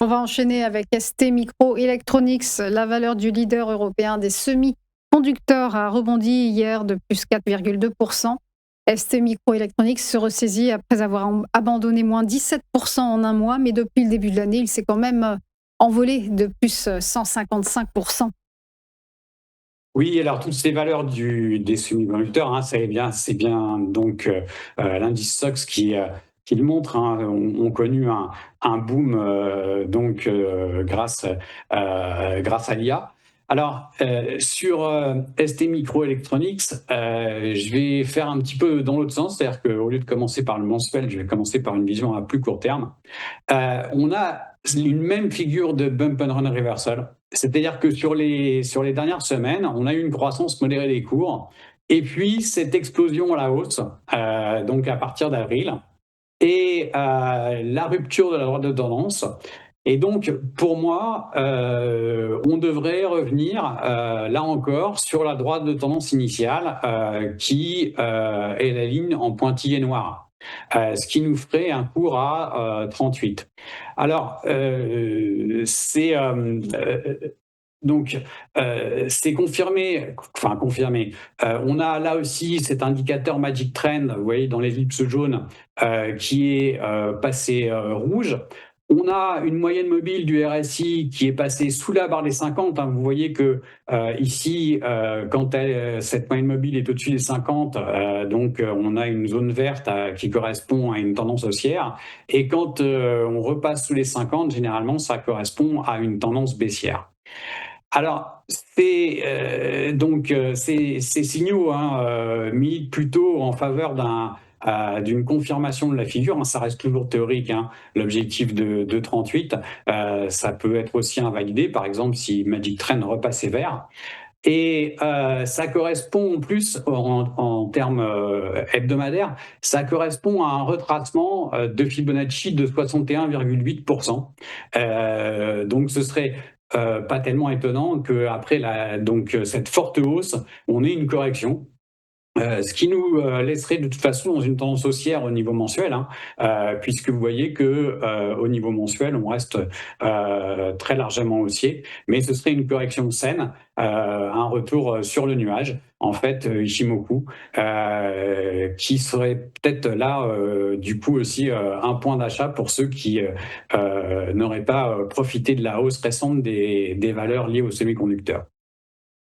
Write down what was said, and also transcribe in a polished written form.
On va enchaîner avec STMicroelectronics. La valeur du leader européen des semi-conducteurs a rebondi hier de plus 4,2%. STMicroelectronics se ressaisit après avoir abandonné moins 17% en un mois, mais depuis le début de l'année, il s'est quand même envolé de plus 155%. Oui, alors toutes ces valeurs des semi-conducteurs, hein, c'est bien donc l'indice SOX qui le montre, hein, ont connu un boom grâce à l'IA. Alors sur ST Microelectronics, je vais faire un petit peu dans l'autre sens, c'est-à-dire qu'au lieu de commencer par le mensuel, je vais commencer par une vision à plus court terme. On a une même figure de bump and run reversal. C'est-à-dire que sur les dernières semaines, on a eu une croissance modérée des cours et puis cette explosion à la hausse, donc à partir d'avril, et la rupture de la droite de tendance. Et donc, pour moi, on devrait revenir, là encore, sur la droite de tendance initiale, qui est la ligne en pointillé noir, ce qui nous ferait un cours à 38. Alors, donc, c'est confirmé, enfin confirmé. On a là aussi cet indicateur Magic Trend, vous voyez, dans l'ellipse jaune, qui est passé rouge. On a une moyenne mobile du RSI qui est passée sous la barre des 50. Hein. Vous voyez que ici, quand cette moyenne mobile est au-dessus des 50, on a une zone verte qui correspond à une tendance haussière. Et quand on repasse sous les 50, généralement, ça correspond à une tendance baissière. Alors, ces signaux, hein, militent plutôt en faveur d'une confirmation de la figure, hein. Ça reste toujours théorique, hein, l'objectif de 38. Ça peut être aussi invalidé, par exemple, si Magic Trend repassait vert. Et ça correspond en plus, en termes hebdomadaires, ça correspond à un retracement de Fibonacci de 61,8%. Donc ce serait pas tellement étonnant qu'après cette forte hausse, on ait une correction. Ce qui nous laisserait de toute façon dans une tendance haussière au niveau mensuel, hein, puisque vous voyez que au niveau mensuel, on reste très largement haussier, mais ce serait une correction saine, un retour sur le nuage, en fait, Ichimoku, qui serait peut-être là, du coup aussi, un point d'achat pour ceux qui n'auraient pas profité de la hausse récente des valeurs liées aux semi-conducteurs.